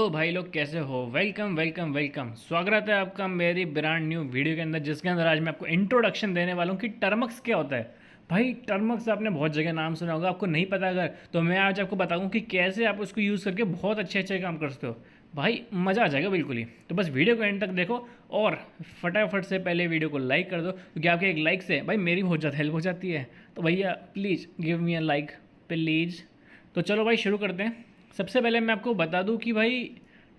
Hello भाई लोग, कैसे हो। वेलकम वेलकम वेलकम, स्वागत है आपका मेरी ब्रांड न्यू वीडियो के अंदर, जिसके अंदर आज मैं आपको इंट्रोडक्शन देने वाला हूँ कि टर्मक्स क्या होता है। भाई टर्मक्स आपने बहुत जगह नाम सुना होगा, आपको नहीं पता अगर तो मैं आज आपको बताऊँ कि कैसे आप उसको यूज़ करके बहुत अच्छे अच्छे काम कर सकते हो। भाई मज़ा आ जाएगा बिल्कुल ही। तो बस वीडियो को एंड तक देखो और फटाफट से पहले वीडियो को लाइक कर दो, क्योंकि आपके एक लाइक से भाई मेरी बहुत ज़्यादा हेल्प हो जाती है। तो भैया please give me a like please. तो चलो भाई शुरू करते हैं। सबसे पहले मैं आपको बता दूं कि भाई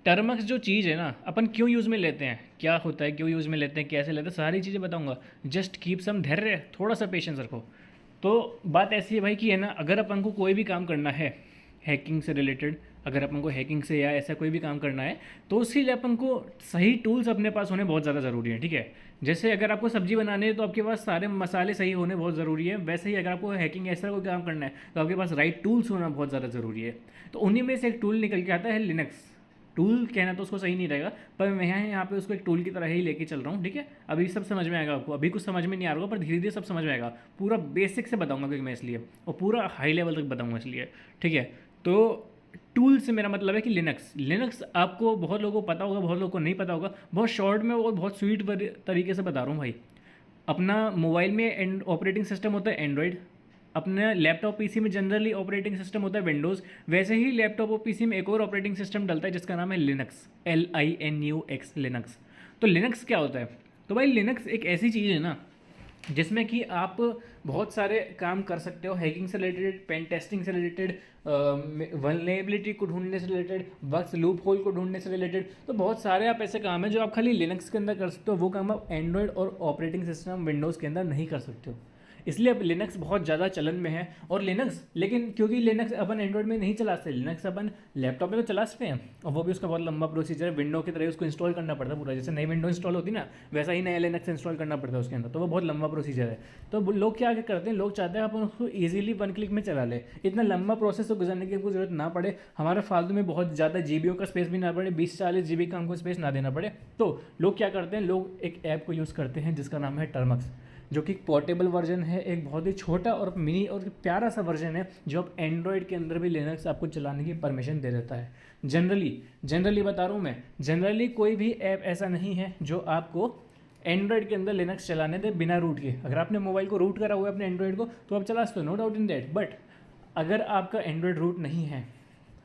टर्मक्स जो चीज़ है ना, अपन क्यों यूज़ में लेते हैं, क्या होता है, क्यों यूज़ में लेते हैं, कैसे लेते हैं, सारी चीज़ें बताऊंगा। जस्ट कीप सम धैर्य, थोड़ा सा पेशेंस रखो। तो बात ऐसी है भाई कि है ना, अगर अपन को कोई भी काम करना है हैकिंग से रिलेटेड, अगर अपन को हैकिंग से या ऐसा कोई भी काम करना है, तो उसके लिए अपन को सही टूल्स अपने पास होने बहुत ज़्यादा ज़रूरी है। ठीक है, जैसे अगर आपको सब्जी बनानी है तो आपके पास सारे मसाले सही होने बहुत ज़रूरी है, वैसे ही अगर आपको हैकिंग ऐसा कोई काम करना है तो आपके पास राइट टूल्स होना बहुत ज़्यादा ज़रूरी है। तो उन्हीं में से एक टूल निकल के आता है लिनक्स। टूल कहना तो उसको सही नहीं रहेगा, पर मैं यहाँ पे उसको एक टूल की तरह ही लेके चल रहा हूँ। ठीक है, अभी सब समझ में आएगा आपको, अभी कुछ समझ में नहीं आ रहा होगा पर धीरे धीरे सब समझ में आएगा। पूरा बेसिक से बताऊंगा क्योंकि मैं इसलिए, और पूरा हाई लेवल तक बताऊंगा इसलिए। ठीक है, तो टूल से मेरा मतलब है कि लिनक्स। लिनक्स आपको बहुत लोगों को पता होगा, बहुत लोगों को नहीं पता होगा। बहुत शॉर्ट में और बहुत स्वीट तरीके से बता रहा हूँ भाई। अपना मोबाइल में ऑपरेटिंग सिस्टम होता है एंड्रॉयड, अपने लैपटॉप पीसी में जनरली ऑपरेटिंग सिस्टम होता है विंडोज़। वैसे ही लैपटॉप और पीसी में एक और ऑपरेटिंग सिस्टम डलता है जिसका नाम है लिनक्स, LINUX, लिनक्स। तो लिनक्स क्या होता है? तो भाई लिनक्स एक ऐसी चीज़ है ना जिसमें कि आप बहुत सारे काम कर सकते हो, हैकिंग से रिलेटेड, पेन टेस्टिंग से रिलेटेड, वल्नरेबिलिटी को ढूंढने से रिलेटेड, बग्स लूप होल को ढूंढने से रिलेटेड। तो बहुत सारे आप ऐसे काम हैं जो आप खाली लिनक्स के अंदर कर सकते हो, वो काम आप एंड्रॉयड और ऑपरेटिंग सिस्टम विंडोज़ के अंदर नहीं कर सकते हो। इसलिए अब लिनक्स बहुत ज़्यादा चलन में है। और लिनक्स, लेकिन क्योंकि लिनक्स अपन एंड्रॉइड में नहीं चला सकते, लिनक्स अपन लैपटॉप में तो चला सकते हैं, और वो भी उसका बहुत लंबा प्रोसीजर है। विंडो की तरह उसको इंस्टॉल करना पड़ता है पूरा, जैसे नई विंडो इंस्टॉल होती है ना, वैसा ही नया लिनक्स इंस्टॉल करना पड़ता है उसके अंदर। तो वो बहुत लंबा प्रोसीजर है। तो लोग क्या करते हैं, लोग चाहते हैं अपन उसको ईजिली 1 क्लिक में चला ले, इतना लंबा प्रोसेस तो गुजरने की हमको जरूरत ना पड़े, हमारे फालतू में बहुत ज़्यादा जीबीओ का स्पेस भी ना पड़े, 20-40 GB का हमको स्पेस ना देना पड़े। तो लोग क्या करते हैं, लोग एक ऐप को यूज़ करते हैं जिसका नाम है टर्मक्स, जो कि पोर्टेबल वर्जन है, एक बहुत ही छोटा और मिनी और प्यारा सा वर्जन है, जो अब एंड्रॉयड के अंदर भी लिनक्स आपको चलाने की परमिशन दे देता है। जनरली बता रहा हूँ मैं, जनरली कोई भी ऐप ऐसा नहीं है जो आपको एंड्रॉयड के अंदर लिनक्स चलाने दे बिना रूट के। अगर आपने मोबाइल को रूट करा हुआ है अपने एंड्रॉयड को तो आप चला सकते हो, no doubt in that. But अगर आपका एंड्रॉयड रूट नहीं है,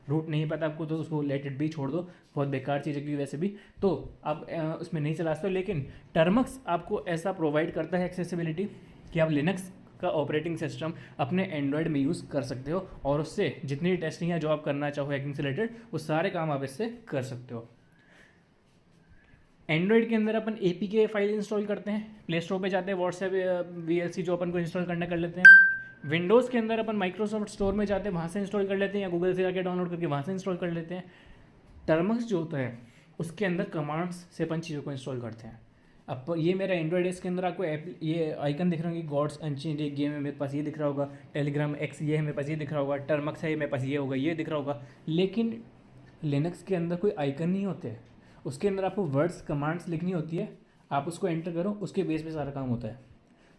रूट नहीं पता आपको, तो उसको लेट इट बी, छोड़ दो, बहुत बेकार चीज़ है क्योंकि वैसे भी तो आप उसमें नहीं चला सकते हो। लेकिन टर्मक्स आपको ऐसा प्रोवाइड करता है एक्सेसिबिलिटी कि आप लिनक्स का ऑपरेटिंग सिस्टम अपने एंड्रॉयड में यूज़ कर सकते हो, और उससे जितनी टेस्टिंग है जो आप करना चाहो हैकिंग से रिलेटेड, वो सारे काम आप इससे कर सकते हो। एंड्रॉयड के अंदर अपन APK फाइल इंस्टॉल करते हैं, प्ले स्टोर पे जाते हैं, व्हाट्सएप VLC जो अपन को इंस्टॉल करना कर लेते हैं। विंडोज़ के अंदर अपन माइक्रोसॉफ्ट स्टोर में जाते हैं, वहाँ से इंस्टॉल कर लेते हैं, या गूगल से जाके डाउनलोड करके वहाँ से इंस्टॉल कर लेते हैं। टर्मक्स जो होता है उसके अंदर कमांड्स से अपन चीज़ों को इंस्टॉल करते हैं। अब ये मेरा एंड्रॉयड है, इसके अंदर आपको ये आइकन दिख रहा होगा, गॉड्स अनचेंज्ड एक गेम है मेरे पास, ये दिख रहा होगा। टेलीग्राम X ये है मेरे पास, ये दिख रहा होगा। टर्मक्स है मेरे पास, ये होगा, ये दिख रहा होगा। लेकिन लिनक्स के अंदर कोई आइकन नहीं होते, उसके अंदर आपको वर्ड्स कमांड्स लिखनी होती है, आप उसको एंटर करो, उसके बेस पे सारा काम होता है।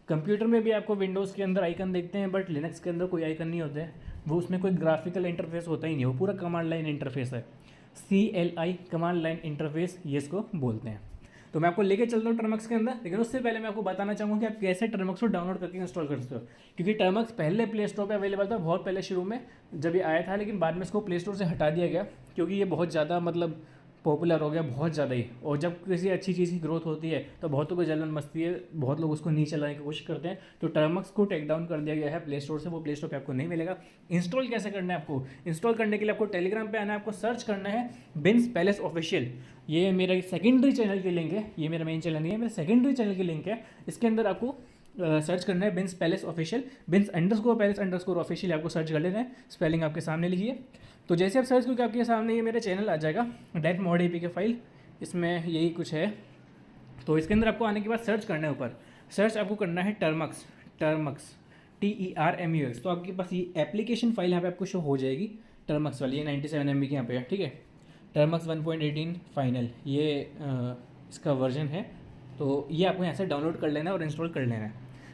कंप्यूटर में भी आपको विंडोज़ के अंदर आइकन देखते हैं, बट लिनक्स के अंदर कोई आइकन नहीं होते हैं। वो उसमें कोई ग्राफिकल इंटरफेस होता ही नहीं, वो पूरा कमांड लाइन इंटरफेस है। CLI, कमांड लाइन इंटरफेस, ये इसको बोलते हैं। तो मैं आपको लेके चलता हूँ टर्मक्स के अंदर, लेकिन उससे पहले मैं आपको बताना चाहूँगा कि आप कैसे टर्मक्स को डाउनलोड करके इंस्टॉल कर सकते हो। क्योंकि टर्मक्स पहले प्ले स्टोर पर अवेलेबल था, बहुत पहले शुरू में जब ये आया था, लेकिन बाद में इसको प्ले स्टोर से हटा दिया गया क्योंकि ये बहुत ज़्यादा मतलब पॉपुलर हो गया, बहुत ज़्यादा ही। और जब किसी अच्छी चीज़ की ग्रोथ होती है तो बहुतों को जलन मचती है, बहुत लोग उसको नहीं चलाने की कोशिश करते हैं। तो टर्मक्स को टेक डाउन कर दिया गया है प्ले स्टोर से, वो प्ले स्टोर पे आपको नहीं मिलेगा। इंस्टॉल कैसे करना है आपको? इंस्टॉल करने के लिए आपको टेलीग्राम पे आना है, आपको सर्च करना है बिन्स पैलेस ऑफिशियल। ये मेरा सेकेंडरी चैनल की लिंक है, ये मेरा मेन चैनल नहीं है, मेरा सेकेंडरी चैनल की लिंक है। इसके अंदर आपको सर्च करना है बिन्स पैलेस ऑफिशियल, बिन्स_पैलेस_ऑफिशियल, आपको सर्च कर लेना है। स्पेलिंग आपके सामने लिखिए। तो जैसे आप सर्च करके आपके सामने ये मेरा चैनल आ जाएगा, डेट मॉड APK फाइल, इसमें यही कुछ है। तो इसके अंदर आपको आने के बाद सर्च करना है, ऊपर सर्च आपको करना है टर्मक्स, TERMUX। तो आपके पास ये एप्लीकेशन फाइल यहाँ पे आपको शो हो जाएगी, टर्मक्स वाली, ये 97 MB की यहाँ पे है। ठीक है, टर्मक्स 1.18 फाइनल, ये इसका वर्जन है। तो ये आपको यहाँ से डाउनलोड कर लेना है और इंस्टॉल कर लेना है।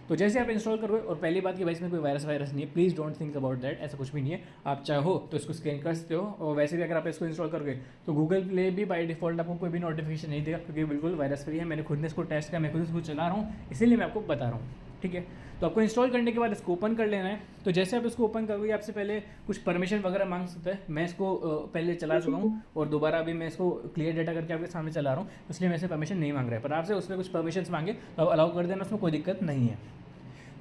तो जैसे आप इंस्टॉल करोगे, और पहली बात कि भाई इसमें कोई वायरस नहीं है, please don't think about that, ऐसा कुछ भी नहीं है। आप चाहो तो इसको स्कैन कर सकते हो, और वैसे भी अगर आप इसको इंस्टॉल करोगे तो गूगल प्ले भी बाय डिफॉल्ट आपको कोई भी नोटिफिकेशन नहीं देगा, क्योंकि बिल्कुल वायरस फ्री है। मैंने खुद ने इसको टेस्ट किया, मैं खुद इसको चला रहा हूँ, इसीलिए मैं आपको बता रहा हूँ, ठीक है। तो आपको इंस्टॉल करने के बाद इसको ओपन कर लेना है। तो जैसे आप इसको ओपन करोगे, आपसे पहले कुछ परमिशन वगैरह मांग सकता है। मैं इसको पहले चला चुका हूँ, और दोबारा अभी मैं इसको क्लियर डेटा करके आपके सामने चला रहा हूँ, इसलिए मेरे से परमिशन नहीं मांग रहा है। पर आपसे उसमें कुछ परमिशन मांगे तो आप अलाउ कर देना, उसमें कोई दिक्कत नहीं है।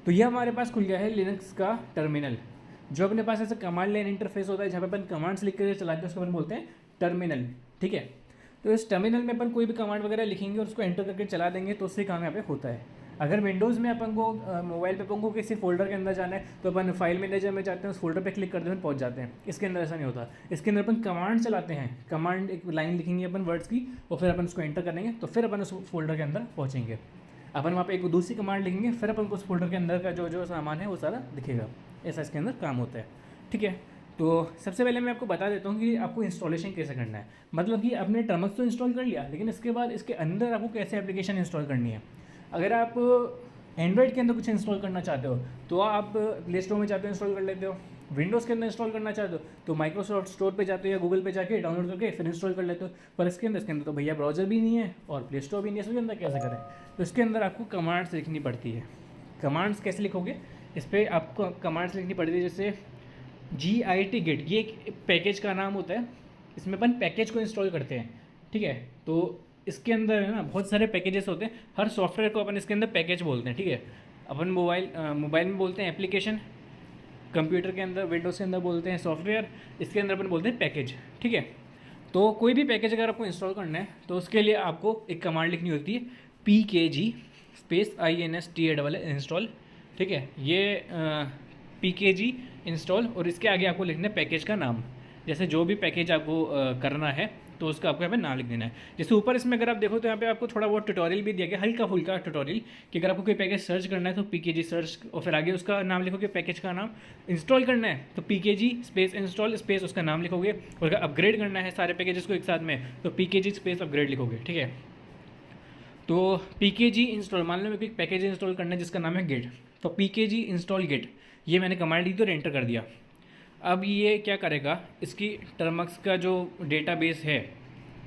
तो ये हमारे पास खुल गया है लिनक्स का टर्मिनल। जो अपने पास ऐसा कमांड लाइन इंटरफेस होता है जहाँ पे अपन कमांड्स लिख कर चलाते हैं, उसको अपन बोलते हैं टर्मिनल, ठीक है। तो इस टर्मिनल में अपन कोई भी कमांड वगैरह लिखेंगे और उसको एंटर करके चला देंगे, तो उससे काम यहाँ पे होता है। अगर विंडोज़ में अपन को मोबाइल पे अपन को किसी फोल्डर के अंदर जाना है, तो अपन फाइल मैनेजर में जाते हैं, उस फोल्डर पे क्लिक करते हुए पहुंच जाते हैं। इसके अंदर ऐसा नहीं होता। इसके अंदर अपन कमांड चलाते हैं, कमांड एक लाइन लिखेंगे अपन वर्ड्स की, और फिर अपन उसको एंटर करेंगे, तो फिर अपन उस फोल्डर के अंदर पहुँचेंगे। अपन वहाँ पे एक दूसरी कमांड लिखेंगे, फिर अपन को उस फोल्डर के अंदर का जो सामान है वो सारा दिखेगा। ऐसा इसके अंदर काम होता है, ठीक है। तो सबसे पहले मैं आपको बता देता हूँ कि आपको इंस्टॉलेशन कैसे करना है। मतलब कि आपने टर्मक्स तो इंस्टॉल कर लिया, लेकिन इसके बाद इसके अंदर आपको कैसे एप्लीकेशन इंस्टॉल करनी है। अगर आप एंड्रॉइड के अंदर कुछ इंस्टॉल करना चाहते हो तो आप प्ले स्टोर में जाते हो, इंस्टॉल कर लेते हो। विंडोज़ के अंदर इंस्टॉल करना चाहते हो तो माइक्रोसॉफ्ट स्टोर पे जाते हो या गूगल पे जाके डाउनलोड करके फिर इंस्टॉल कर लेते हो। पर इसके अंदर तो भैया ब्राउज़र भी नहीं है और प्ले स्टोर भी नहीं है, इसके अंदर कैसे करें। तो इसके अंदर आपको कमांड्स लिखनी पड़ती है। कमांड्स कैसे लिखोगे, इस पर आपको कमांड्स लिखनी पड़ती है, जैसे GIT गिट, ये एक पैकेज का नाम होता है। इसमें अपन पैकेज को इंस्टॉल करते हैं, ठीक है। तो इसके अंदर है ना बहुत सारे पैकेजेस होते हैं, हर सॉफ्टवेयर को अपन इसके अंदर पैकेज बोलते हैं, ठीक है। अपन मोबाइल में बोलते हैं एप्लीकेशन, कंप्यूटर के अंदर विंडोज़ के अंदर बोलते हैं सॉफ्टवेयर, इसके अंदर अपन बोलते हैं पैकेज, ठीक है। तो कोई भी पैकेज अगर आपको इंस्टॉल करना है तो उसके लिए आपको एक कमांड लिखनी होती है, PKG स्पेस INSTALL इंस्टॉल, ठीक है। ये PKG इंस्टॉल, और इसके आगे आपको लिखना है पैकेज का नाम। जैसे जो भी पैकेज आपको करना है तो उसका आपको यहाँ पे नाम लिख देना है। जैसे ऊपर इसमें अगर आप देखो तो यहाँ पे आपको थोड़ा बहुत ट्यूटोरियल भी दिया गया, हल्का फुल्का ट्यूटोरियल, कि अगर आपको कोई पैकेज सर्च करना है तो PKG सर्च, और फिर आगे उसका नाम लिखोगे, पैकेज का नाम। इंस्टॉल करना है तो PKG स्पेस इंस्टॉल स्पेस उसका नाम लिखोगे, और अगर अपग्रेड करना है सारे पैकेजेस को एक साथ में तो PKG स्पेस अपग्रेड लिखोगे, ठीक है। तो PKG इंस्टॉल, मान लो मेरे को एक पैकेज इंस्टॉल करना है जिसका नाम है गिट, तो PKG इंस्टॉल गिट, ये मैंने कमांड दी तो एंटर कर दिया। अब ये क्या करेगा, इसकी टर्मक्स का जो डेटाबेस है,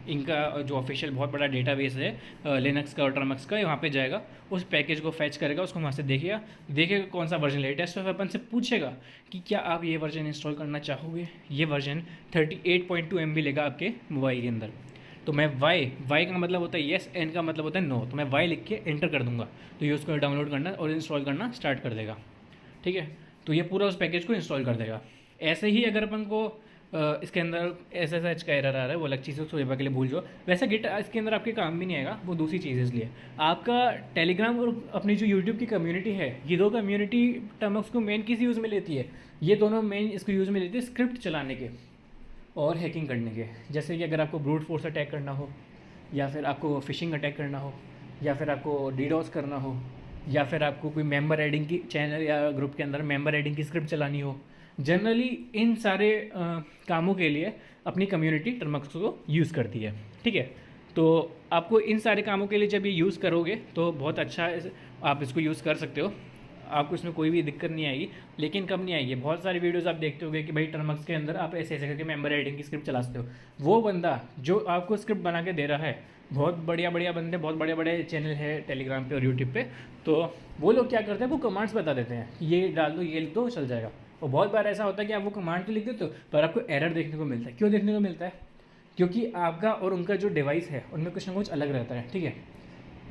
इनका जो ऑफिशियल बहुत बड़ा डेटाबेस है लिनक्स का और टर्मक्स का, वहाँ पे जाएगा, उस पैकेज को फैच करेगा, उसको वहाँ से देखेगा कौन सा वर्जन लेटेस्ट है, अपन से पूछेगा कि क्या आप ये वर्जन इंस्टॉल करना चाहोगे। ये वर्जन 38.2 MB लेगा आपके मोबाइल के अंदर। तो मैं वाई का मतलब होता है येस, एन का मतलब होता है नो, तो मैं वाई लिख के एंटर कर दूंगा, तो ये उसको डाउनलोड करना और इंस्टॉल करना स्टार्ट कर देगा, ठीक है। तो ये पूरा उस पैकेज को इंस्टॉल कर देगा। ऐसे ही अगर अपन को इसके अंदर SSH का एरर आ रहा है, वो अलग चीज़ है, उसको के लिए भूल जाओ। वैसे गिट इसके अंदर आपके काम भी नहीं आएगा, वो दूसरी चीज़ है। इसलिए आपका टेलीग्राम और अपनी जो यूट्यूब की कम्युनिटी है, ये दो कम्युनिटी टर्मक्स को मेन किस यूज़ में लेती है, ये दोनों मेन इसको यूज़ में लेती है स्क्रिप्ट चलाने के और हैकिंग करने के। जैसे कि अगर आपको ब्रूट फोर्स अटैक करना हो, या फिर आपको फिशिंग अटैक करना हो, या फिर आपको डीडोस करना हो, या फिर आपको कोई मेंबर एडिंग की चैनल या ग्रुप के अंदर मेंबर एडिंग की स्क्रिप्ट चलानी हो, जनरली इन सारे कामों के लिए अपनी कम्युनिटी टर्मक्स को यूज़ करती है, ठीक है। तो आपको इन सारे कामों के लिए जब ये यूज़ करोगे तो बहुत अच्छा आप इसको यूज़ कर सकते हो, आपको इसमें कोई भी दिक्कत नहीं आएगी। लेकिन कब नहीं आएगी, बहुत सारी वीडियोस आप देखते होगे कि भाई टर्मक्स के अंदर आप ऐसे ऐसे करके मेंबर एडिंग की स्क्रिप्ट चला सकते हो। वो बंदा जो आपको स्क्रिप्ट बना के दे रहा है, बहुत बढ़िया बंदे, बहुत बड़े चैनल है टेलीग्राम पे और यूट्यूब पे, तो वो लोग क्या करते हैं, वो कमांड्स बता देते हैं, ये डाल दो, ये लिख दो, चल जाएगा। और बहुत बार ऐसा होता है कि आप वो कमांड तो लिख देते हो पर आपको एरर देखने को मिलता है। क्यों देखने को मिलता है? क्योंकि आपका और उनका जो डिवाइस है उनमें कुछ ना कुछ अलग रहता है, ठीक है।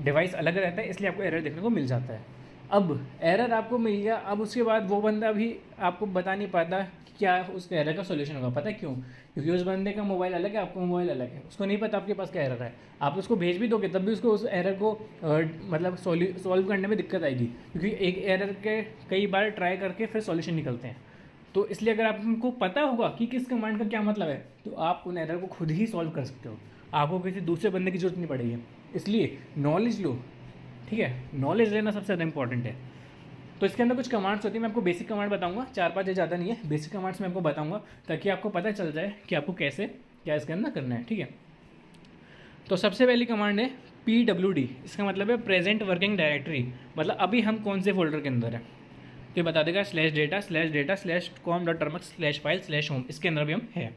डिवाइस अलग रहता है, इसलिए आपको एरर देखने को मिल जाता है। अब एरर आपको मिल गया, अब उसके बाद वो बंदा भी आपको बता नहीं पाता कि क्या उस एरर का सोल्यूशन होगा। पता है क्यों? क्योंकि उस बंदे का मोबाइल अलग है, आपका मोबाइल अलग है, उसको नहीं पता आपके पास क्या एरर है। आप उसको भेज भी दोगे तब भी उसको उस एरर को मतलब सॉल्व करने में दिक्कत आएगी, क्योंकि एक एरर के कई बार ट्राई करके फिर सॉल्यूशन निकलते हैं। तो इसलिए अगर आपको पता होगा कि किस कमांड का क्या मतलब है तो आप उन एरर को खुद ही सॉल्व कर सकते हो, आपको किसी दूसरे बंदे की जरूरत नहीं पड़ेगी। इसलिए नॉलेज लो, ठीक है, नॉलेज लेना सबसे ज़्यादा इंपॉर्टेंट है। तो इसके अंदर कुछ कमांड्स होती है, मैं आपको बेसिक कमांड बताऊंगा, 4-5 ज़्यादा नहीं है, बेसिक कमांड्स मैं आपको बताऊंगा ताकि आपको पता चल जाए कि आपको कैसे क्या इसके अंदर करना है, ठीक है। तो सबसे पहली कमांड है PWD इसका मतलब है प्रेजेंट वर्किंग डायरेक्टरी, मतलब अभी हम कौन से फोल्डर के अंदर है। तो ये बता देगा /data//com.termux/file/home, इसके अंदर अभी हम है,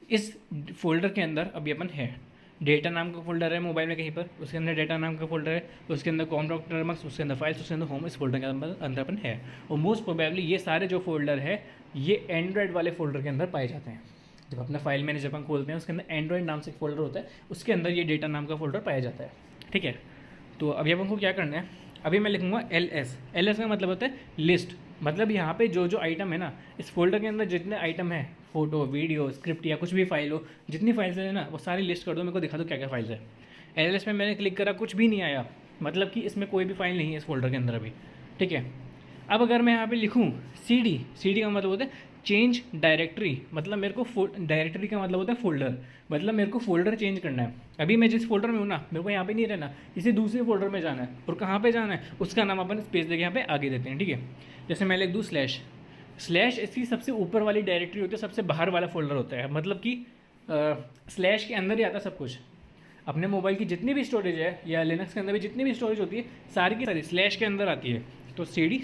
इस फोल्डर के अंदर अभी अपन है। डेटा नाम का फोल्डर है मोबाइल में कहीं पर, उसके अंदर डेटा नाम का फोल्डर है, उसके अंदर com.termux, उसके अंदर फाइल्स, उसके अंदर होम, इस फोल्डर के अंदर अपन है। और मोस्ट प्रोबेबली ये सारे जो फोल्डर है ये एंड्रॉयड वाले फोल्डर के अंदर पाए जाते हैं। जब अपना फाइल मैनेजर अपन खोलते हैं उसके अंदर एंड्रॉयड नाम से एक फोल्डर होता है, उसके अंदर ये डेटा नाम का फोल्डर पाया जाता है। ठीक है, तो अभी अपन को क्या करना है, अभी मैं लिखूंगा LS का मतलब होता है लिस्ट, मतलब यहाँ पे जो जो आइटम है ना इस फोल्डर के अंदर जितने आइटम है, फोटो वीडियो स्क्रिप्ट या कुछ भी फाइल हो, जितनी फाइल्स है ना वो सारी लिस्ट कर दो, मेरे को दिखा दो क्या क्या फाइल्स है। LS में मैंने क्लिक करा, कुछ भी नहीं आया, मतलब कि इसमें कोई भी फाइल नहीं है इस फोल्डर के अंदर अभी। ठीक है, अब अगर मैं यहाँ पे लिखूँ CD का मतलब होता है चेंज डायरेक्टरी, मतलब मेरे को डायरेक्टरी का मतलब होता है फोल्डर, मतलब मेरे को फोल्डर चेंज करना है। अभी मैं जिस फोल्डर में हूँ ना मेरे को यहाँ पे नहीं रहना, किसी दूसरे फोल्डर में जाना है, और कहाँ पे जाना है उसका नाम अपन स्पेस देके यहाँ पे आगे देते हैं। ठीक है, जैसे मैं लिख दूँ स्लैश इसकी सबसे ऊपर वाली डायरेक्टरी होती है, सबसे बाहर वाला फोल्डर होता है, मतलब कि स्लैश के अंदर ही आता है सब कुछ। अपने मोबाइल की जितनी भी स्टोरेज है या लिनक्स के अंदर भी जितनी भी स्टोरेज होती है सारी की सारी स्लैश के अंदर आती है। तो CD/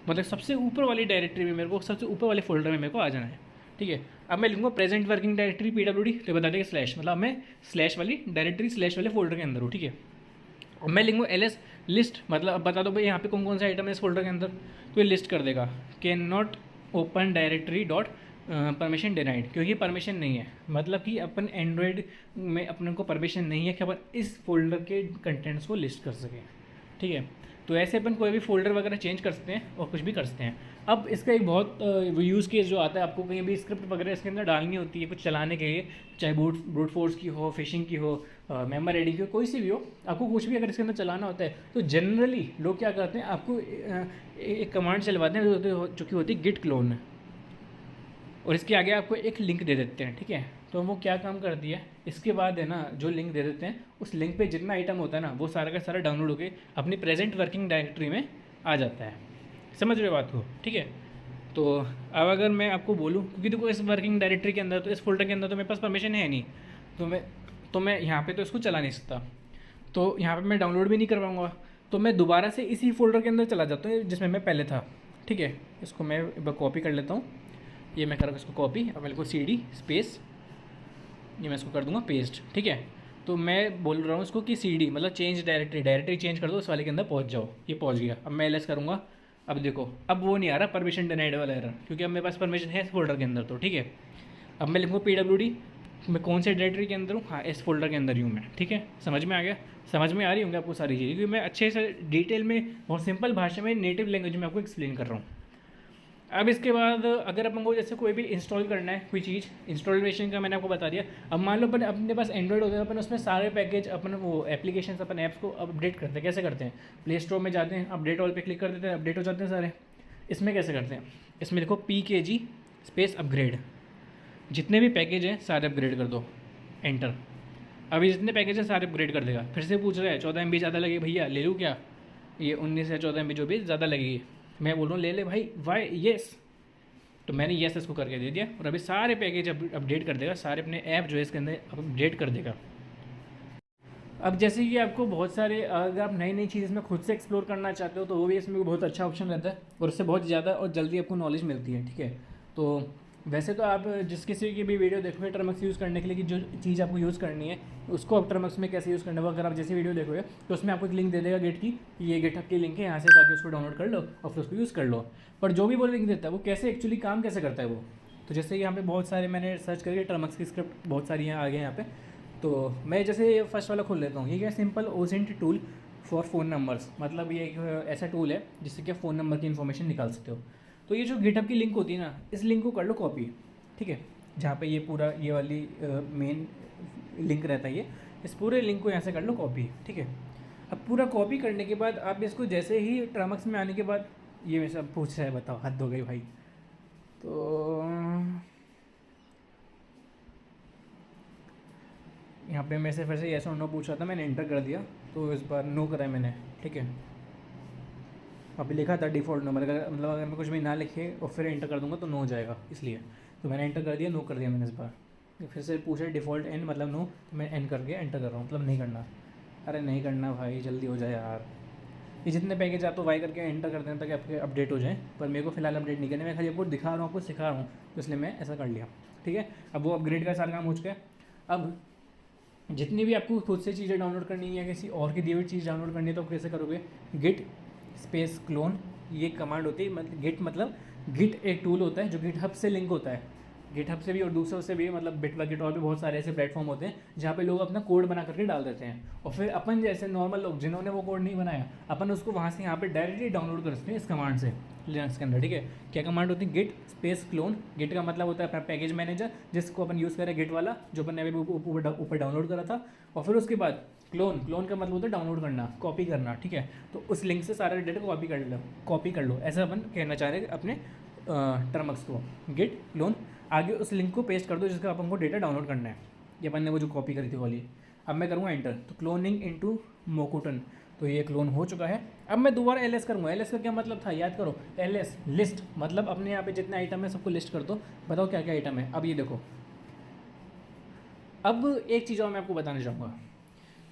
मतलब सबसे ऊपर वाली डायरेक्टरी में मेरे को, सबसे ऊपर वाले फोल्डर में मेरे को आ जाना है। ठीक है, अब मैं लिखूँगा प्रेजेंट वर्किंग डायरेक्टरी PWD, तो बता देगा स्लैश, मतलब मैं स्लैश वाली डायरेक्टरी स्लैश वाले फोल्डर के अंदर हूँ। ठीक है, अब मैं लिखूँगा LS लिस्ट, मतलब अब बता दो भाई यहाँ पे कौन कौन से आइटम है इस फोल्डर के अंदर, तो ये लिस्ट कर देगा। Can not open directory dot permission denied, क्योंकि परमिशन नहीं है, मतलब कि अपन एंड्रॉयड में अपने को परमिशन नहीं है कि अपन इस फोल्डर के कंटेंट्स को लिस्ट कर सकें। ठीक है, तो ऐसे अपन कोई भी फोल्डर वगैरह चेंज कर सकते हैं और कुछ भी कर सकते हैं। अब इसका एक बहुत यूज़ केस जो आता है, आपको कहीं भी स्क्रिप्ट वगैरह इसके अंदर डालनी होती है कुछ चलाने के लिए, चाहे ब्रूट फोर्स की हो, फिशिंग की हो, मेमोरी रीडिंग की हो, कोई सी भी हो, आपको कुछ भी अगर इसके अंदर चलाना होता है तो जनरली लोग क्या करते हैं, आपको एक कमांड चलवाते हैं जो कि होती है गिट क्लोन, और इसके आगे आपको एक लिंक दे देते हैं। ठीक है, तो वो क्या काम करती है, इसके बाद है ना जो लिंक दे देते हैं उस लिंक पे जितना आइटम होता है ना वो सारा का सारा डाउनलोड होकर अपनी प्रेजेंट वर्किंग डायरेक्टरी में आ जाता है। समझ रहे हो बात को। ठीक है, तो अब अगर मैं आपको बोलूँ, क्योंकि देखो इस वर्किंग डायरेक्टरी के अंदर, तो इस फोल्डर के अंदर तो मेरे पास परमिशन है नहीं, तो मैं यहाँ पे तो इसको चला नहीं सकता, तो यहाँ पे मैं डाउनलोड भी नहीं कर पाऊँगा, तो मैं दोबारा से इसी फोल्डर के अंदर चला जाता हूँ जिसमें मैं पहले था। ठीक है, इसको मैं एक बार कॉपी कर लेता हूँ, ये मैं करूँगा इसको कॉपी, अब मेरे को CD स्पेस, ये मैं इसको कर दूंगा पेस्ट। ठीक है, तो मैं बोल रहा हूँ इसको कि CD मतलब चेंज डायरेक्टरी चेंज कर दो, उस वाले के अंदर पहुँच जाओ, ये पहुँच गया। अब मैं LS करूँगा, अब देखो अब वो नहीं आ रहा परमिशन डिनाइड वाला एरर, क्योंकि अब मेरे पास परमिशन है इस फोल्डर के अंदर। तो ठीक है, अब मैं लिखूँगा PWD, मैं कौन से डायरेक्टरी के अंदर हूँ, हाँ इस फोल्डर के अंदर ही हूँ मैं। ठीक है, समझ में आ गया, समझ में आ रही होंगी आपको सारी चीज़ें, क्योंकि मैं अच्छे से डिटेल में बहुत सिंपल भाषा में नेटिव लैंग्वेज में आपको एक्सप्लेन कर रहा हूँ। अब इसके बाद अगर अपन को जैसे कोई भी इंस्टॉल करना है कोई चीज़, इंस्टॉलेशन का मैंने आपको बता दिया। अब मान लो अपन अपने पास एंड्रॉइड होता है, अपन उसमें सारे पैकेज अपन वो एप्लीकेशन अपन ऐप्स को अपडेट करते हैं। कैसे करते हैं, प्ले स्टोर में जाते हैं, अपडेट ऑल पे क्लिक कर देते हैं, अपडेट हो जाते हैं सारे। इसमें कैसे करते हैं, इसमें देखो PKG स्पेस अपग्रेड, जितने भी पैकेज हैं सारे अपग्रेड कर दो, एंटर। अभी जितने पैकेज हैं सारे अपग्रेड कर देगा। फिर से पूछ रहा है 14 MB ज़्यादा लगे भैया, ले लूँ क्या, ये 19 या 14 MB जो भी ज़्यादा लगेगी, मैं बोल रहा हूँ ले ले भाई, वाई येस, तो मैंने येस इसको करके दे दिया, और अभी सारे पैकेज अपडेट कर देगा, सारे अपने ऐप जो है इसके अंदर अपडेट कर देगा। अब जैसे कि आपको बहुत सारे, अगर आप नई नई चीज़ इसमें खुद से एक्सप्लोर करना चाहते हो तो वो भी इसमें बहुत अच्छा ऑप्शन रहता है, और उससे बहुत ज़्यादा और जल्दी आपको नॉलेज मिलती है। ठीक है, तो वैसे तो आप जिस किसी की भी वीडियो देखोगे टर्मक्स यूज़ करने के लिए, कि जो चीज़ आपको यूज़ करनी है उसको आप टर्मक्स में कैसे यूज़ करना है, अगर आप जैसी वीडियो देखोगे तो उसमें आपको एक लिंक दे देगा गेट की, ये गिटहब की लिंक है, यहाँ से जाके उसको डाउनलोड कर लो और फिर उसको यूज़ कर लो। पर जो भी वो लिंक देता है वो कैसे एक्चुअली काम कैसे करता है वो, तो जैसे यहाँ पे बहुत सारे मैंने सर्च करके टर्मक्स की स्क्रिप्ट बहुत सारी यहाँ आ गए यहाँ पे, तो मैं जैसे फर्स्ट वाला खोल लेता हूँ। ये क्या, simple OSINT tool for phone numbers, मतलब ये एक ऐसा टूल है जिससे कि फ़ोन नंबर की इन्फॉर्मेशन निकाल सकते हो। तो ये जो गिटहब की लिंक होती है ना, इस लिंक को कर लो कॉपी। ठीक है, जहाँ पे ये पूरा ये वाली मेन लिंक रहता है, ये इस पूरे लिंक को यहाँ से कर लो कॉपी। ठीक है, अब पूरा कॉपी करने के बाद आप इसको जैसे ही टर्मक्स में आने के बाद, ये मेरे सब पूछ रहा है, बताओ हद हो गई भाई, तो यहाँ पे मेरे से फिर से येस और नो पूछ रहा था, मैंने एंटर कर दिया, तो इस बार नो करा है मैंने। ठीक है, अभी लिखा था डिफ़ॉल्ट नो, मतलब अगर मैं कुछ भी ना लिखे और फिर एंटर कर दूंगा तो नो हो जाएगा, इसलिए तो मैंने एंटर कर दिया, नो कर दिया मैंने इस बार। फिर से पूछे डिफ़ॉल्ट एन मतलब नो, तो मैं एन करके एंटर कर रहा हूँ, मतलब नहीं करना। अरे नहीं करना भाई, जल्दी हो जाए यार। ये जितने पैकेज आप तो वाई करके एंटर कर दें ताकि आपके अपडेट हो जाए, पर मेरे को फिलहाल अपडेट नहीं करने, मैं खाली आपको दिखा रहा हूँ, आपको सिखा रहा हूँ, तो इसलिए मैं ऐसा कर लिया। ठीक है, अब वो अपग्रेड का सारा काम हो चुका है। अब जितनी भी आपको खुद से चीज़ें डाउनलोड करनी है या किसी और की दी हुई चीज़ डाउनलोड करनी है, तो कैसे करोगे? गिट स्पेस क्लोन, ये कमांड होती है। मतलब गिट, मतलब गिट एक टूल होता है जो गिटहब से लिंक होता है, गिटहब से भी और दूसरों से भी, मतलब बिटबकेट और भी बहुत सारे ऐसे प्लेटफॉर्म होते हैं जहाँ पे लोग अपना कोड बना करके डाल देते हैं, और फिर अपन जैसे नॉर्मल लोग जिन्होंने वो कोड नहीं बनाया, अपन उसको वहाँ से यहाँ पे डायरेक्टली डाउनलोड कर सकते हैं इस कमांड से, लिनक्स के अंदर। ठीक है, क्या कमांड होती है? Git space clone. गिट का मतलब होता है अपना पैकेज मैनेजर, जिसको अपन यूज़ करें गिट वाला, जो अपन ने अभी ऊपर डाउनलोड करा था। और फिर उसके बाद क्लोन, क्लोन का मतलब होता है डाउनलोड करना, कॉपी करना। ठीक है, तो उस लिंक से सारा डेटा कॉपी कर लो, ऐसा अपन कहना चाह रहे हैं अपने टर्मक्स को। गिट क्लोन, आगे उस लिंक को पेस्ट कर दो जिसका अपन को डेटा डाउनलोड करना है, ये अपन ने वो जो कॉपी करी थी वाली। अब मैं करूँगा एंटर, तो क्लोनिंग इनटू मोकोटन, तो ये क्लोन हो चुका है। अब मैं दोबारा एलएस करूँगा। एलएस का क्या मतलब था, याद करो? एलएस लिस्ट, मतलब अपने यहाँ पे जितने आइटम है सबको लिस्ट कर दो, बताओ क्या क्या आइटम है। अब ये देखो, अब एक चीज़ और मैं आपको बताना चाहूँगा।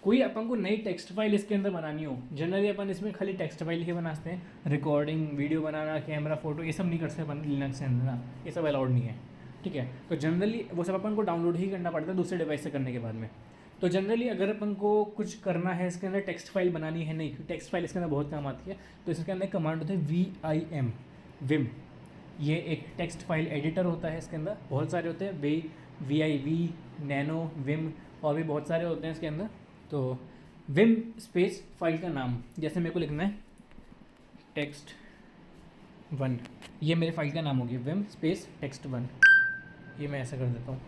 कोई अपन को नई टेक्स्ट फाइल इसके अंदर बनानी हो, जनरली अपन इसमें खाली टेक्स्ट फाइल ही बनाते हैं, रिकॉर्डिंग, वीडियो बनाना, कैमरा, फोटो, ये सब नहीं कर सकते अपन लिनक्स के अंदर ना, ये सब अलाउड नहीं है। ठीक है, तो जनरली वो सब अपन को डाउनलोड ही करना पड़ता है दूसरे डिवाइस से करने के बाद में। तो जनरली अगर अपन को कुछ करना है इसके अंदर, टेक्स्ट फाइल बनानी है, नहीं टेक्स्ट फाइल इसके अंदर बहुत काम आती है, तो इसके अंदर कमांड होता है VIM, विम। ये एक टेक्स्ट फाइल एडिटर होता है, इसके अंदर बहुत सारे होते हैं, VIV, नैनो, विम और भी बहुत सारे होते हैं इसके अंदर। तो विम स्पेस फाइल का नाम, जैसे मेरे को लिखना है टेक्स्ट 1, ये मेरे फाइल का नाम हो गया विम स्पेस टेक्स्ट 1, ये मैं ऐसा कर देता हूँ,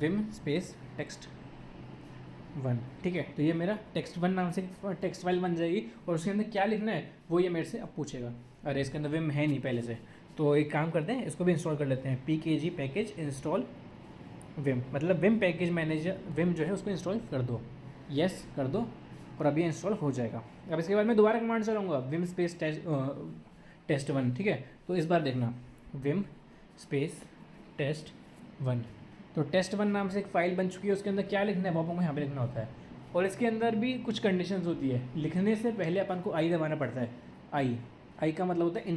विम स्पेस टेक्स्ट 1। ठीक है, तो ये मेरा टेक्स्ट 1 नाम से टेक्स्ट फाइल बन जाएगी, और उसके अंदर क्या लिखना है वो ये मेरे से अब पूछेगा। अरे इसके अंदर विम है नहीं पहले से, तो एक काम करते हैं, इसको भी इंस्टॉल कर लेते हैं, PKG पैकेज इंस्टॉल विम, मतलब विम पैकेज मैनेजर, विम जो है उसको इंस्टॉल कर दो, यस कर दो, और अभी इंस्टॉल हो जाएगा। अब इसके बाद मैं दोबारा कमांड चलाऊँगा, विम स्पेस टेस्ट 1। ठीक है, तो इस बार देखना, विम स्पेस टेस्ट 1, तो टेस्ट 1 नाम से एक फ़ाइल बन चुकी है, उसके अंदर क्या लिखना है वो अपन को यहाँ पे लिखना होता है, और इसके अंदर भी कुछ कंडीशंस होती है। लिखने से पहले अपन को आई दबाना पड़ता है, आई का मतलब होता है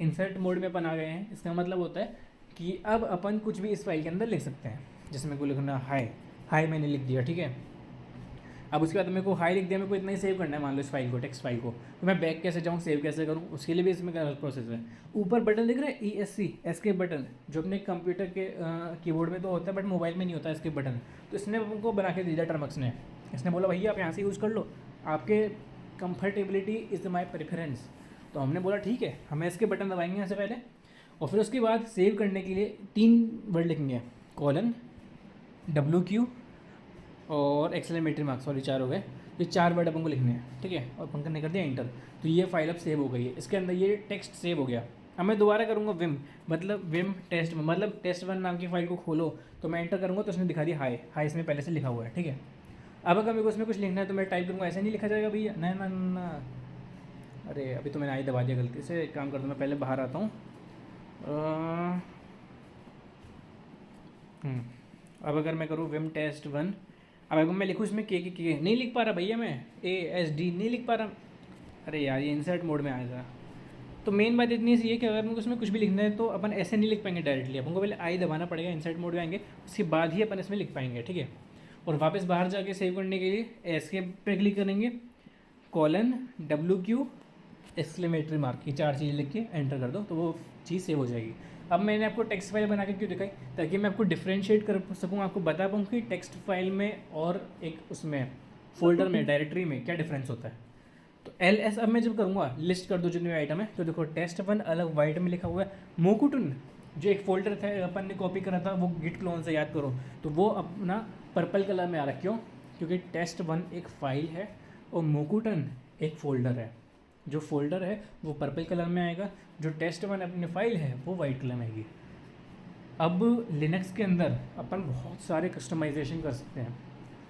इंसर्ट मोड में अपन आ गए हैं। इसका मतलब होता है कि अब अपन कुछ भी इस फाइल के अंदर लिख सकते हैं, जिसमें को लिखना हाई मैंने लिख दिया। ठीक है, अब उसके बाद मेरे को हाई लिख दिया, मेरे को इतना ही सेव करना है, मान लो इस फाइल को, टेक्स्ट फाइल को, तो मैं बैक कैसे जाऊँ, सेव कैसे करूँ, उसके लिए भी इसमें प्रोसेस है। ऊपर बटन दिख रहा है ESC, एस्केप बटन, जो अपने कंप्यूटर के कीबोर्ड में तो होता है बट मोबाइल में नहीं होता एस्केप बटन, तो इसने हमको बना के दिया टर्मक्स ने। इसने बोला भैया आप यहाँ से यूज़ कर लो, आपके कंफर्टेबिलिटी इज़ माई प्रेफरेंस। तो हमने बोला ठीक है, हमें इसके बटन दबाएंगे यहाँ से पहले, और फिर उसके बाद सेव करने के लिए 3 वर्ड लिखेंगे, कोलन, WQ और एक्सक्लेमेटरी मार्क, सॉरी 4 हो गए, ये 4 वर्ड अपन को लिखने हैं। ठीक है, और अपन ने कर दिया एंटर, तो ये फाइल अब सेव हो गई है, इसके अंदर ये टेक्स्ट सेव हो गया। अब मैं दोबारा करूँगा विम, मतलब विम टेस्ट, मतलब टेस्ट 1 नाम की फाइल को खोलो, तो मैं एंटर करूँगा तो उसने दिखा दिया हाई इसमें पहले से लिखा हुआ है। ठीक है, अब अगर मेरे को इसमें कुछ लिखना है तो मैं टाइप करूँगा, ऐसे नहीं लिखा जाएगा भैया, ना ना ना, अरे अभी तो मैंने आई दबा दिया गलती से, एक काम करता हूँ मैं पहले बाहर आता हूँ। अब अगर मैं करूँ विम टेस्ट 1, अब अगर मैं लिखूँ इसमें के नहीं लिख पा रहा भैया, मैं ASD नहीं लिख पा रहा, अरे यार ये इंसर्ट मोड में आएगा। तो मेन बात इतनी सी है कि अगर मेरे उसमें कुछ भी लिखना है तो अपन ऐसे नहीं लिख पाएंगे डायरेक्टली, अपन को पहले आई दबाना पड़ेगा, इंसर्ट मोड में आएंगे, उसके बाद ही अपन इसमें लिख पाएंगे। ठीक है, और वापस बाहर जाके सेव करने के लिए एस्केप पे क्लिक करेंगे, कोलन, WQ, एक्सक्लेमेटरी मार्क, ये 4 चीज़ें लिख के एंटर कर दो, तो वो चीज़ सेव हो जाएगी। अब मैंने आपको टेक्स्ट फाइल बना के क्यों दिखाई, ताकि मैं आपको डिफ्रेंशिएट कर सकूँ, आपको बता पाऊँ कि टेक्स्ट फाइल में और एक उसमें फोल्डर में, डायरेक्टरी में क्या डिफरेंस होता है। तो LS अब मैं जब करूँगा, लिस्ट कर दो जितने आइटम है, तो देखो टेस्ट 1 अलग वाइट में लिखा हुआ है, मोकुटन जो एक फोल्डर था अपन ने कॉपी करा था वो गिट क्लोन से, याद करो, तो वो अपना पर्पल कलर में आ रहा, क्यों? क्योंकि टेस्ट 1 एक फाइल है और मोकुटन एक फोल्डर है, जो फोल्डर है वो पर्पल कलर में आएगा, जो टेस्ट 1 अपनी फाइल है वो वाइट कलर में आएगी। अब लिनक्स के अंदर अपन बहुत सारे कस्टमाइजेशन कर सकते हैं।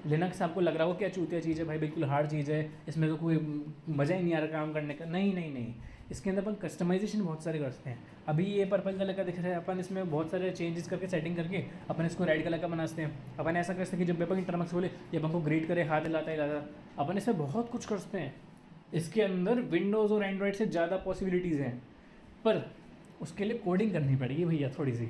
लिनक्स आपको लग रहा हो क्या चूतिया चीज़ है भाई, बिल्कुल हार्ड चीज़ है, इसमें तो कोई मज़ा ही नहीं आ रहा काम करने का, नहीं नहीं नहीं, इसके अंदर अपन कस्टमाइजेशन बहुत सारे कर सकते हैं। अभी ये पर्पल कलर का दिख रहा है, अपन इसमें बहुत सारे चेंजेस करके सेटिंग करके अपन इसको रेड कलर का बना सकते हैं। अपन ऐसा कर सकते हैं कि जब भी अपन टर्मक्स बोले ये अपन को ग्रीट करे, हाथ हिलाता अपन इसमें बहुत कुछ कर सकते हैं। इसके अंदर विंडोज़ और एंड्रॉयड से ज़्यादा पॉसिबिलिटीज़ हैं, पर उसके लिए कोडिंग करनी पड़ेगी भैया थोड़ी सी।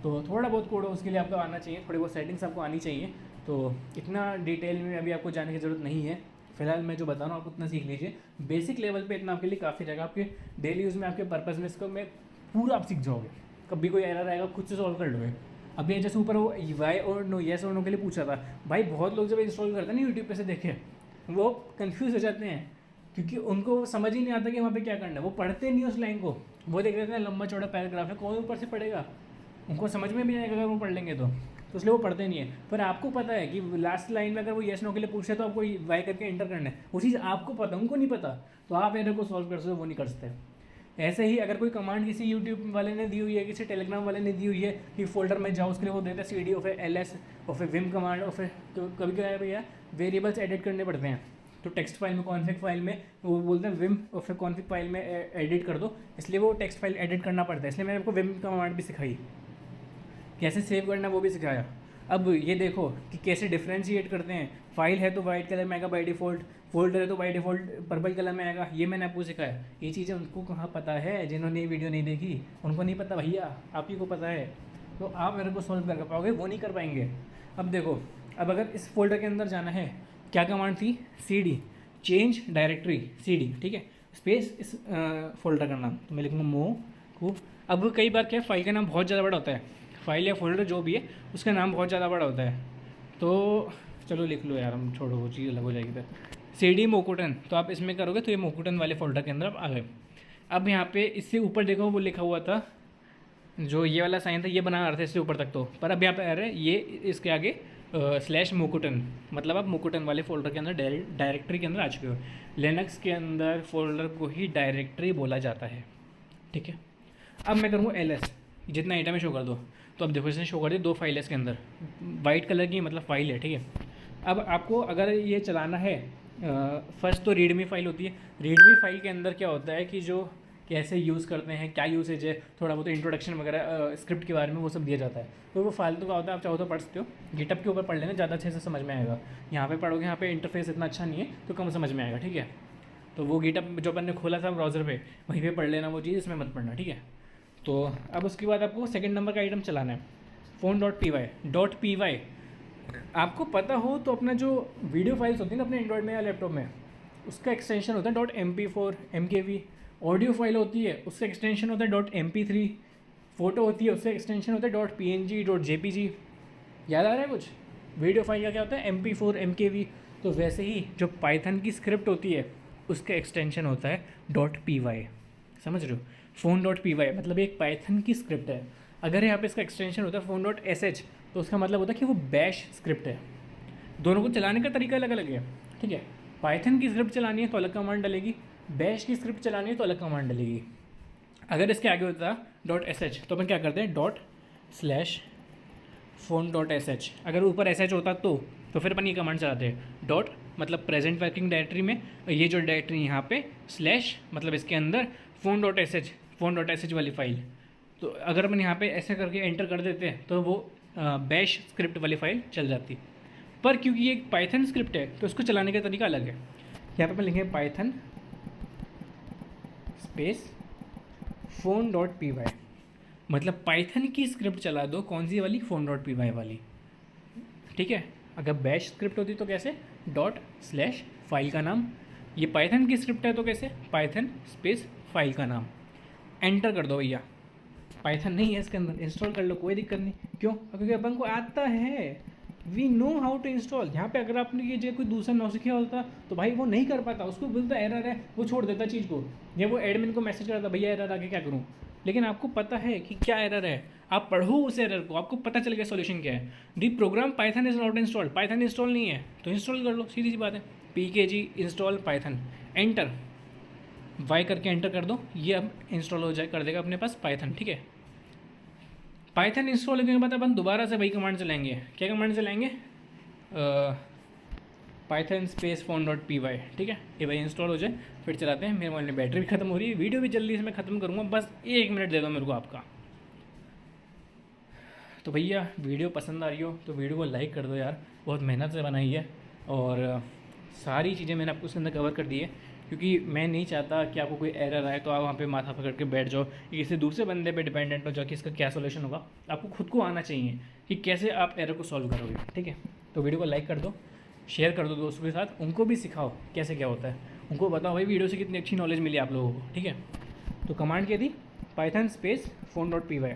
तो थोड़ा बहुत कोड उसके लिए आपको आना चाहिए, थोड़ी बहुत सेटिंग्स आपको आनी चाहिए। तो इतना डिटेल में अभी आपको जाने की ज़रूरत नहीं है। फिलहाल मैं जो बता रहा हूँ आपको उतना सीख लीजिए, बेसिक लेवल पे इतना आपके लिए काफ़ी रहेगा। आपके डेली यूज़ में, आपके पर्पज़ में इसको मैं पूरा आप सीख जाओगे। कभी कोई एरर आएगा खुद से सॉल्व कर लोगे। अभी जैसे ऊपर वो वाई और नो, येस और नो के लिए पूछा था भाई, बहुत लोग जब इंस्टॉल करते हैं ना यूट्यूब पे से देखे, वो कन्फ्यूज़ हो जाते हैं क्योंकि उनको समझ ही नहीं आता कि वहाँ पे क्या करना है। वो पढ़ते नहीं उस लाइन को, वो देख लेते हैं लंबा चौड़ा पैराग्राफ है, कौन ऊपर से पढ़ेगा, उनको समझ में भी नहीं आएगा अगर वो पढ़ लेंगे तो इसलिए वो पढ़ते नहीं है। पर आपको पता है कि लास्ट लाइन में अगर वो येस नो के लिए पूछ रहे तो आपको वाई करके एंटर करना है, वो चीज़ आपको पता, उनको नहीं पता, तो आप एरर को सॉल्व कर सकते हो, वो नहीं कर सकते। ऐसे ही अगर कोई कमांड किसी यूट्यूब वाले ने दी हुई है, किसी टेलीग्राम वाले ने दी हुई है कि फोल्डर में जाओ, उसके लिए वो देता है CD और फिर LS और फिर विम कमांड, और फिर तो कभी क्या है भैया वेरिएबल्स एडिट करने पड़ते हैं। तो टेक्स्ट फाइल में, कॉन्फिग फाइल में वो बोलते हैं विम और फिर कॉन्फिग फाइल में एडिट कर दो, इसलिए वो टेक्स्ट फाइल एडिट करना पड़ता है। इसलिए मैंने आपको विम कमांड भी सिखाई, कैसे सेव करना वो भी सिखाया। अब ये देखो कि कैसे डिफ्रेंशिएट करते हैं। फाइल है तो वाइट कलर में आएगा बाई डिफ़ॉल्ट, फोल्डर है तो बाई डिफ़ॉल्ट पर्पल कलर में आएगा, ये मैंने आपको सिखाया। ये चीज़ें उनको कहाँ पता है, जिन्होंने ये वीडियो नहीं देखी उनको नहीं पता भैया, आप ही को पता है। तो आप मेरे को सॉल्व कर पाओगे, वो नहीं कर पाएंगे। अब देखो, अब अगर इस फोल्डर के अंदर जाना है, क्या कमांड थी, CD चेंज डायरेक्टरी CD, ठीक है, स्पेस इस फोल्डर का नाम, तो मैं लिखूँगा मो को। अब कई बार क्या फाइल का नाम बहुत ज़्यादा बड़ा होता है, फाइल या फोल्डर जो भी है उसका नाम बहुत ज़्यादा बड़ा होता है, तो चलो लिख लो यार, हम छोड़ो वो चीज़ अलग हो जाएगी। तो CD मोकोटन, तो आप इसमें करोगे तो ये मोकोटन वाले फोल्डर के अंदर आप आ गए। अब यहाँ पे इससे ऊपर देखो वो लिखा हुआ था, जो ये वाला साइन था ये बना रहा था इससे ऊपर तक, तो पर अब यहाँ पे आ रहा है ये इसके आगे स्लैश मोकोटन, मतलब आप मोकोटन वाले फोल्डर के अंदर डायरेक्टरी के अंदर आ चुके हो। लिनक्स के अंदर फोल्डर को ही डायरेक्टरी बोला जाता है, ठीक है। अब मैं करूँगा LS, जितना आइटम है शो कर दो, तो अब देखो इसने शो कर दिया 2 फाइल है इसके अंदर, वाइट कलर की मतलब फाइल है, ठीक है। अब आपको अगर ये चलाना है, फर्स्ट तो रीडमी फाइल होती है। रीडमी फाइल के अंदर क्या होता है कि जो कैसे यूज़ करते हैं, क्या यूसेज है, थोड़ा बहुत इंट्रोडक्शन वगैरह स्क्रिप्ट के बारे में वो सब दिया जाता है। तो वो फालतू का होता है, आप चाहो तो पढ़ सकते हो, गिटअप के ऊपर पढ़ लेना, ज़्यादा अच्छे से समझ में आएगा। यहाँ पे पढ़ोगे, यहाँ पे इंटरफेस इतना अच्छा नहीं है तो कम समझ में आएगा, ठीक है। तो वो गिटअप जो अपन ने खोला था ब्राउज़र पे, वहीं पे पढ़ लेना वो चीज़, इसमें मत पढ़ना, ठीक है। तो अब उसके बाद आपको सेकंड नंबर का आइटम चलाना है, phone.py। आपको पता हो तो अपना जो वीडियो फाइल्स होती है ना अपने एंड्रॉयड में या लैपटॉप में, उसका एक्सटेंशन होता है .mp4 MKV। ऑडियो फाइल होती है उसका एक्सटेंशन होता है .mp3। फोटो होती है उसका एक्सटेंशन होता है .png .jpg। याद आ रहा है कुछ? वीडियो फाइल का क्या होता है MP4 MKV। तो वैसे ही जो पाइथन की स्क्रिप्ट होती है उसका एक्सटेंशन होता है .py, समझ रहे हो। phone.py मतलब एक पाइथन की स्क्रिप्ट है। अगर यहाँ पे इसका एक्सटेंशन होता है phone.sh तो उसका मतलब होता है कि वो बैश स्क्रिप्ट है। दोनों को चलाने का तरीका अलग अलग है, ठीक है। पाइथन की स्क्रिप्ट चलानी है तो अलग कमांड डलेगी, बैश की स्क्रिप्ट चलानी है तो अलग कमांड डलेगी। अगर इसके आगे होता .sh तो अपन क्या करते हैं .phone.sh। अगर ऊपर sh होता तो फिर अपन ये कमांड चलाते हैं डॉट मतलब प्रेजेंट वर्किंग डायरेक्टरी में, ये जो डायरेक्टरी यहाँ पे स्लैश मतलब इसके अंदर phone.sh वाली फाइल। तो अगर अपन यहाँ पे ऐसे करके एंटर कर देते हैं तो वो बैश स्क्रिप्ट वाली फाइल चल जाती। पर क्योंकि ये एक पाइथन स्क्रिप्ट है तो उसको चलाने का तरीका अलग है। यहाँ पे अपन लिखेंगे पाइथन स्पेस phone.py, मतलब पाइथन की स्क्रिप्ट चला दो। कौन सी वाली? phone.py वाली, ठीक है। अगर बैश स्क्रिप्ट होती तो कैसे ./ फाइल का नाम, ये पाइथन की स्क्रिप्ट है तो कैसे पाइथन स्पेस फाइल का नाम। एंटर कर दो भैया, पाइथन नहीं है इसके अंदर, इंस्टॉल कर लो, कोई दिक्कत नहीं। क्यों? क्योंकि अपन को आता है, we know how to install. यहाँ पे अगर आपने ये कोई दूसरा नौसिखिया होता तो भाई वो नहीं कर पाता, उसको बोलता एरर है, वो छोड़ देता चीज़ को, या वो एडमिन को मैसेज करता भैया एरर आगे क्या करूँ। लेकिन आपको पता है कि क्या एरर है, आप पढ़ो उस एरर को, आपको पता चल गया सॉल्यूशन क्या है। The program Python is not installed, Python install नहीं है तो इंस्टॉल कर लो, सीधी सी बात है। pkg install Python, enter Y करके एंटर कर दो, ये अब इंस्टॉल हो जाए, कर देगा अपने पास पाइथन, ठीक है। पाइथन इंस्टॉल करने के बाद अपन दोबारा से वही कमांड चलाएंगे। क्या कमांड चलाएंगे? Python space phone dot P Y, ठीक है। ये भाई इंस्टॉल हो जाए फिर चलाते हैं। मेरे मोबाइल में बैटरी भी खत्म हो रही है, वीडियो भी जल्दी से मैं ख़त्म करूँगा, बस 1 मिनट दे दो मेरे को आपका। तो भैया वीडियो पसंद आ रही हो तो वीडियो को लाइक कर दो यार, बहुत मेहनत से बनाई है और सारी चीज़ें मैंने आपको उसके अंदर कवर कर दी है, क्योंकि मैं नहीं चाहता कि आपको कोई एरर आए तो आप वहाँ पे माथा पकड़ के बैठ जाओ, किसी दूसरे बंदे पे डिपेंडेंट हो जाओ कि इसका क्या सोल्यूशन होगा। आपको खुद को आना चाहिए कि कैसे आप एरर को सॉल्व करोगे, ठीक है। तो वीडियो को लाइक कर दो, शेयर कर दो दोस्तों के साथ, उनको भी सिखाओ कैसे क्या होता है, उनको बताओ भाई वीडियो से कितनी अच्छी नॉलेज मिली आप लोगों को, ठीक है। तो कमांड क्या थी, Python space phone dot P Y.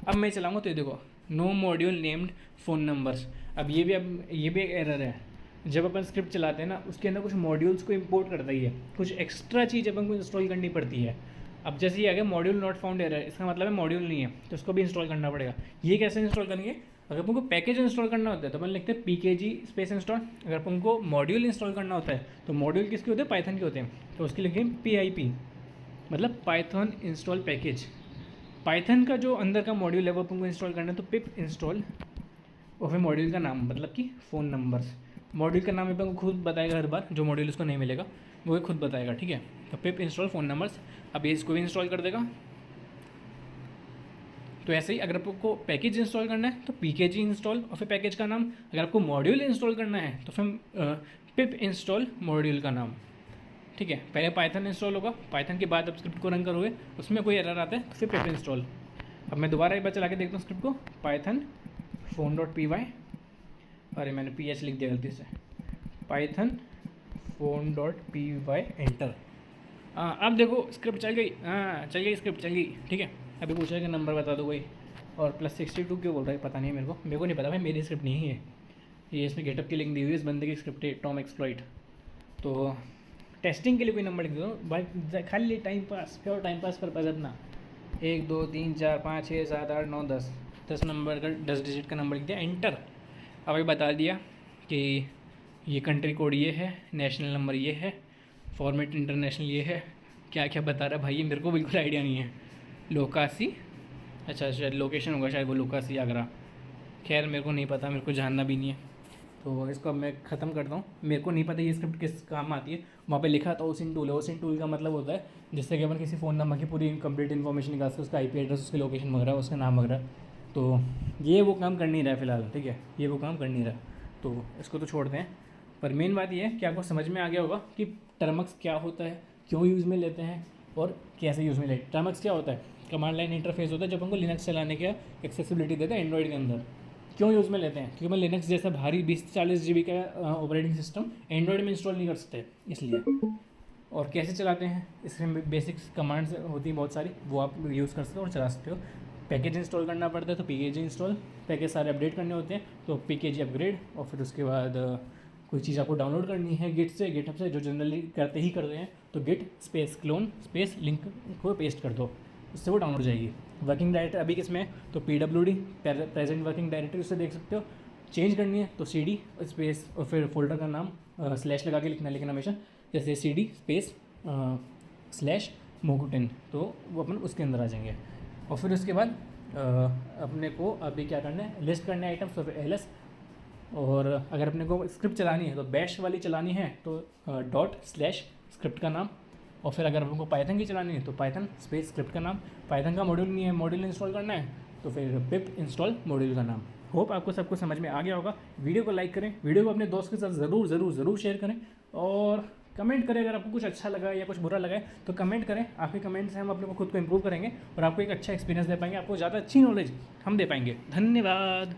अब मैं चलाऊँगा तो ये देखो, no module named phone numbers. अब ये भी एक एरर है, जब अपन स्क्रिप्ट चलाते हैं ना उसके अंदर कुछ मॉड्यूल्स को इंपोर्ट करता ही है, कुछ एक्स्ट्रा चीज़ अपन को इंस्टॉल करनी पड़ती है। अब जैसे ये आ गया मॉड्यूल नॉट फाउंड एरर, इसका मतलब है मॉड्यूल नहीं है, तो उसको भी इंस्टॉल करना पड़ेगा। ये कैसे इंस्टॉल करेंगे, अगर अपन को पैकेज इंस्टॉल करना होता है तो अपन लिखते हैं PKG स्पेस इंस्टॉल। अगर अपन को मॉड्यूल इंस्टॉल करना होता है तो मॉड्यूल किसके होते हैं, पाइथन के होते हैं, तो उसके लिखेंगे PIP, मतलब पाइथन इंस्टॉल पैकेज। पाइथन का जो अंदर का मॉड्यूल है वो अपन को इंस्टॉल करना है, तो पिप इंस्टॉल और फिर मॉड्यूल का नाम मतलब कि फ़ोन नंबर्स। मॉड्यूल का नाम अपन को खुद बताएगा हर बार, जो मॉड्यूल उसको नहीं मिलेगा वो खुद बताएगा, ठीक है। तो पिप इंस्टॉल फ़ोन नंबर्स, अब ये इसको भी इंस्टॉल कर देगा। तो ऐसे ही अगर आपको पैकेज इंस्टॉल करना है तो PKG इंस्टॉल और फिर पैकेज का नाम। अगर आपको मॉड्यूल इंस्टॉल करना है तो फिर पिप इंस्टॉल मॉड्यूल का नाम, ठीक है। पहले पाइथन इंस्टॉल होगा, पाइथन के बाद आप स्क्रिप्ट को रन करोगे, उसमें कोई एरर आता है तो फिर पिप इंस्टॉल। अब मैं दोबारा एक बार चला के देखता हूँ स्क्रिप्ट को, Python phone dot P Y, अरे मैंने PH लिख दिया गलती से, Python phone dot P Y, enter. अब देखो स्क्रिप्ट चल गई, हाँ चल गई स्क्रिप्ट चल गई, ठीक है। अभी पूछा है कि नंबर बता दो कोई, और +62 क्यों बोल रहा है पता नहीं है मेरे को नहीं पता भाई, मेरी स्क्रिप्ट नहीं है ये, इसमें गेटअप की लिंक दी हुई है, इस बंदे की स्क्रिप्ट है, टॉम एक्सप्लॉइट। तो टेस्टिंग के लिए कोई नंबर लिख दो भाई, खाली time pass, pure time pass purpose अपना। 1 2 3 4 5 6 7 8 9 10 नंबर का 10 डिजिट का नंबर लिख दिया, एंटर। अब ये बता दिया कि ये कंट्री कोड ये है, नेशनल नंबर ये है, फॉर्मेट इंटरनेशनल ये है, क्या क्या बता रहा है भाई ये मेरे को बिल्कुल आइडिया नहीं है। लोकासी, अच्छा शायद लोकेशन होगा, शायद वो लोकासी आगरा, खैर मेरे को नहीं पता, मेरे को जानना भी नहीं है। तो इसको अब मैं ख़त्म करता हूँ, मेरे को नहीं पता ये स्क्रिप्ट किस काम आती है। वहाँ पे लिखा था ओसिन टूल है, ओसिन टूल का मतलब होता है जिससे कि अपन किसी फ़ोन नंबर की पूरी कंप्लीट इन्फॉर्मेशन निकाल सकते, उसका IP एड्रेस, उसकी लोकेशन वगैरह, उसका नाम वगैरह। तो ये वो काम कर नहीं रहा है फ़िलहाल, ठीक है, ये वो काम कर नहीं रहा, तो इसको तो छोड़ते हैं। पर मेन बात ये है कि आपको समझ में आ गया होगा कि टर्मक्स क्या होता है, क्यों यूज़ में लेते हैं और कैसे यूज़ में लेते हैं। टर्मक्स क्या होता है, कमांड लाइन इंटरफेस होता है जब हमको लिनक्स चलाने का एक्सेसिबिलिटी देता है एंड्रॉइड के अंदर। क्यों यूज़ में लेते हैं, क्योंकि मैं लिनक्स जैसा भारी 20-40 GB का ऑपरेटिंग सिस्टम एंड्रॉइड में इंस्टॉल नहीं कर सकते, इसलिए। और कैसे चलाते हैं, इसमें बेसिक्स कमांड्स होती हैं बहुत सारी, वो आप यूज़ कर सकते हो और चला सकते हो। पैकेज इंस्टॉल करना पड़ता है तो PKG इंस्टॉल, पैकेज सारे अपडेट करने होते हैं तो PKG अपग्रेड, और फिर उसके बाद कोई चीज़ आपको डाउनलोड करनी है गिट से, गिटहब से, जो जनरली करते हैं तो git space clone space link को पेस्ट कर दो, उससे वो डाउनलोड हो जाएगी। वर्किंग डायरेक्टरी अभी किस में है तो PWD प्रेजेंट वर्किंग डायरेक्टरी, उससे देख सकते हो। चेंज करनी है तो CD स्पेस और फिर फोल्डर का नाम स्लैश लगा के लिखना है, लेकिन हमेशा जैसे CD स्पेस स्लैश मोगुटेन, तो वो अपन उसके अंदर आ जाएंगे। और फिर उसके बाद अपने को अभी क्या करना है, लिस्ट करने आइटम्स, तो फिर LS। और अगर अपने को स्क्रिप्ट चलानी है तो बैश वाली चलानी है तो ./स्क्रिप्ट का नाम, और फिर अगर हमको पाइथन की चलानी है तो पाइथन स्पेस स्क्रिप्ट का नाम। पाइथन का मॉड्यूल नहीं है, मॉड्यूल इंस्टॉल करना है तो फिर पिप इंस्टॉल मॉड्यूल का नाम। होप आपको सब कुछ समझ में आ गया होगा। वीडियो को लाइक करें, वीडियो को अपने दोस्त के साथ ज़रूर शेयर करें, और कमेंट करें अगर आपको कुछ अच्छा लगा या कुछ बुरा लगा है तो कमेंट करें। आपके कमेंट से हम अपने को खुद को इम्प्रूव करेंगे और आपको एक अच्छा एक्सपीरियंस दे पाएंगे, आपको ज़्यादा अच्छी नॉलेज हम दे पाएंगे। धन्यवाद।